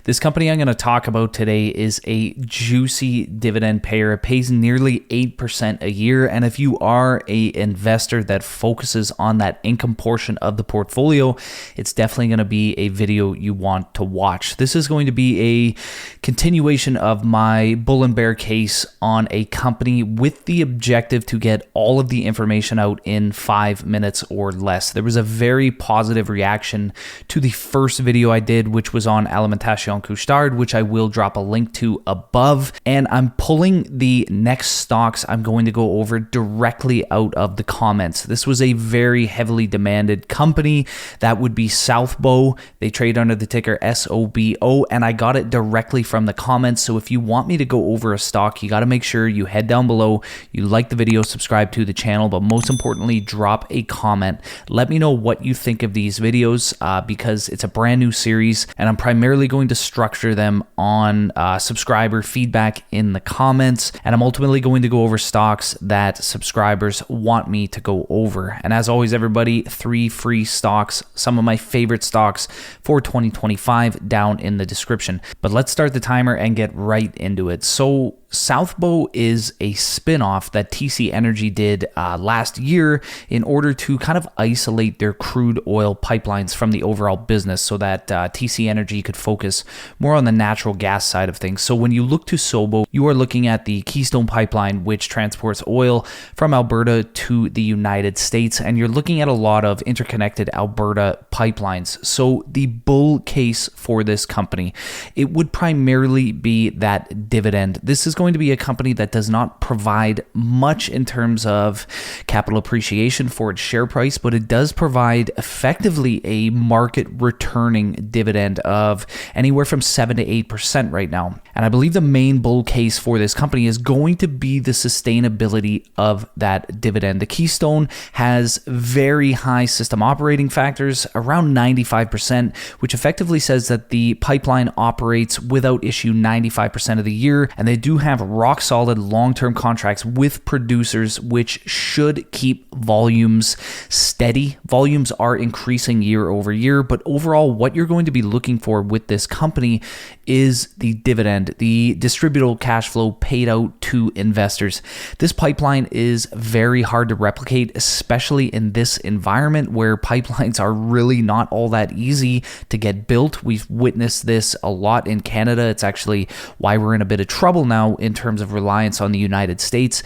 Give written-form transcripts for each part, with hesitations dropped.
This company I'm going to talk about today is a juicy dividend payer. It pays nearly 8% a year. And if you are an investor that focuses on that income portion of the portfolio, it's definitely going to be a video you want to watch. This is going to be a continuation of my bull and bear case on a company with the objective to get all of the information out in 5 minutes or less. There was a very positive reaction to the first video I did, which was on Alimentation Couche-Tard, which I will drop a link to above. And I'm pulling the next stocks I'm going to go over directly out of the comments. This was a very heavily demanded company. That would be Southbow. They trade under the ticker SOBO, and I got it directly from the comments. So if you want me to go over a stock, you got to make sure you head down below, you like the video, subscribe to the channel, but most importantly, drop a comment. Let me know what you think of these videos because it's a brand new series, and I'm primarily going to structure them on subscriber feedback in the comments, and I'm ultimately going to go over stocks that subscribers want me to go over. And as always, everybody, 3 free stocks, some of my favorite stocks for 2025 down in the description. But let's start the timer and get right into it. So Southbow is a spin-off that TC Energy did last year in order to kind of isolate their crude oil pipelines from the overall business so that TC Energy could focus more on the natural gas side of things. So when you look to SOBO, you are looking at the Keystone Pipeline, which transports oil from Alberta to the United States, and you're looking at a lot of interconnected Alberta pipelines. So the bull case for this company, it would primarily be that dividend. This is going to be a company that does not provide much in terms of capital appreciation for its share price, but it does provide effectively a market returning dividend of anywhere from 7 to 8% right now. And I believe the main bull case for this company is going to be the sustainability of that dividend. The Keystone has very high system operating factors, around 95%, which effectively says that the pipeline operates without issue 95% of the year, and they do have rock solid long-term contracts with producers, which should keep volumes steady. Volumes are increasing year over year, but overall, what you're going to be looking for with this company is the dividend, the distributable cash flow paid out to investors. This pipeline is very hard to replicate, especially in this environment where pipelines are really not all that easy to get built. We've witnessed this a lot in Canada. It's actually why we're in a bit of trouble now in terms of reliance on the United States.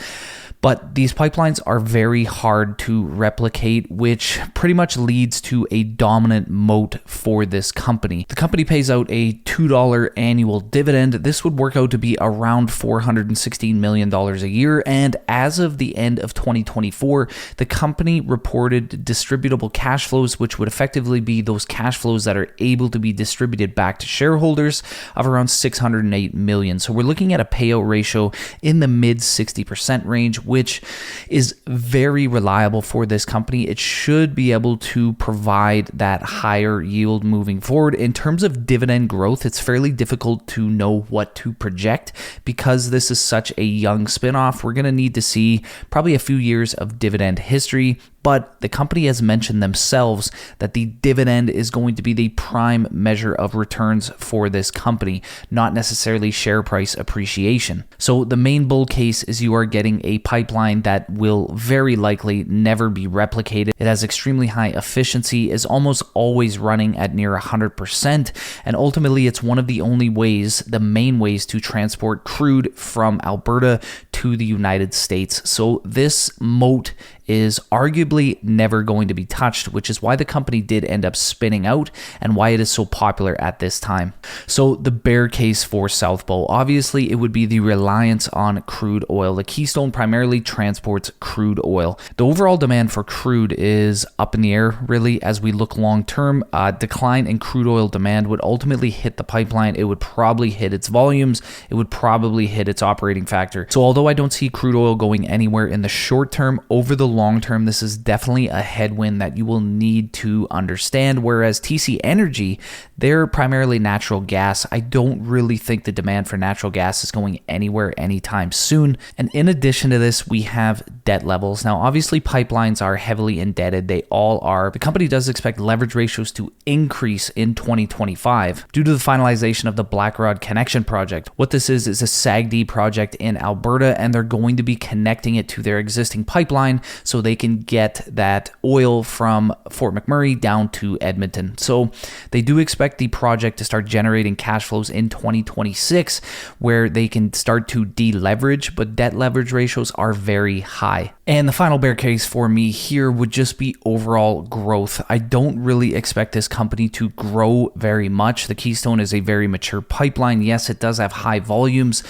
But these pipelines are very hard to replicate, which pretty much leads to a dominant moat for this company. The company pays out a $2 annual dividend. This would work out to be around $416 million a year. And as of the end of 2024, the company reported distributable cash flows, which would effectively be those cash flows that are able to be distributed back to shareholders, of around $608 million. So we're looking at a payout ratio in the mid 60% range, which is very reliable for this company. It should be able to provide that higher yield moving forward. In terms of dividend growth, it's fairly difficult to know what to project because this is such a young spinoff. We're going to need to see probably a few years of dividend history, but the company has mentioned themselves that the dividend is going to be the prime measure of returns for this company, not necessarily share price appreciation. So the main bull case is you are getting a pipeline that will very likely never be replicated. It has extremely high efficiency, is almost always running at near 100%, and ultimately it's one of the only ways, the main ways to transport crude from Alberta to the United States. So this moat is arguably never going to be touched, which is why the company did end up spinning out and why it is so popular at this time. So the bear case for Southbow, obviously it would be the reliance on crude oil. The Keystone primarily transports crude oil. The overall demand for crude is up in the air really as we look long term. Decline in crude oil demand would ultimately hit the pipeline. It would probably hit its volumes. It would probably hit its operating factor. So although I don't see crude oil going anywhere in the short term, over the long term, this is definitely a headwind that you will need to understand. Whereas TC Energy, they're primarily natural gas. I don't really think the demand for natural gas is going anywhere anytime soon. And in addition to this, we have debt levels. Now, obviously, pipelines are heavily indebted. They all are. The company does expect leverage ratios to increase in 2025 due to the finalization of the Blackrod Connection project. What this is a SAGD project in Alberta, and they're going to be connecting it to their existing pipeline so they can get that oil from Fort McMurray down to Edmonton. So they do expect the project to start generating cash flows in 2026 where they can start to deleverage, but debt leverage ratios are very high. And the final bear case for me here would just be overall growth. I don't really expect this company to grow very much. The Keystone is a very mature pipeline. Yes, it does have high volumes,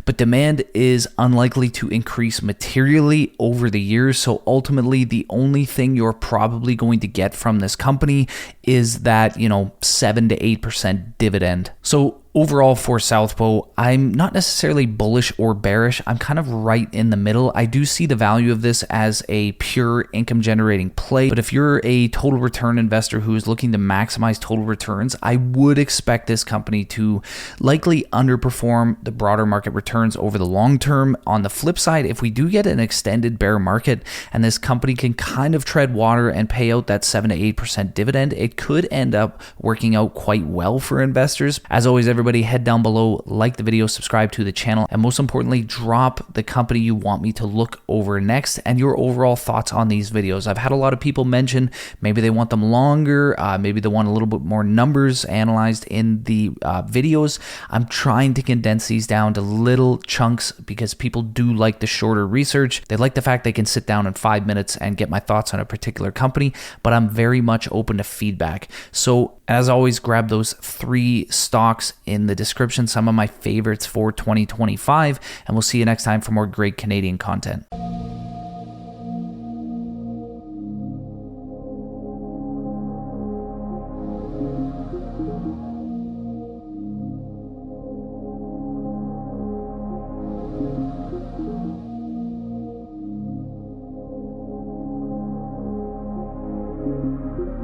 but demand is unlikely to increase materially over the years. So ultimately, the only thing you're probably going to get from this company is that, 7 to 8% dividend. So overall for Southbow, I'm not necessarily bullish or bearish. I'm kind of right in the middle. I do see the value of this as a pure income generating play, but if you're a total return investor who is looking to maximize total returns, I would expect this company to likely underperform the broader market returns over the long term. On the flip side, if we do get an extended bear market and this company can kind of tread water and pay out that 7 to 8% dividend, it could end up working out quite well for investors. As always, everybody head down below, like the video, subscribe to the channel, and most importantly, drop the company you want me to look over next and your overall thoughts on these videos. I've had a lot of people mention maybe they want them longer, maybe they want a little bit more numbers analyzed in the videos. I'm trying to condense these down to little chunks because people do like the shorter research. They like the fact they can sit down in 5 minutes and get my thoughts on a particular company, but I'm very much open to feedback. So as always, grab those 3 stocks in the description, some of my favorites for 2025, and we'll see you next time for more great Canadian content.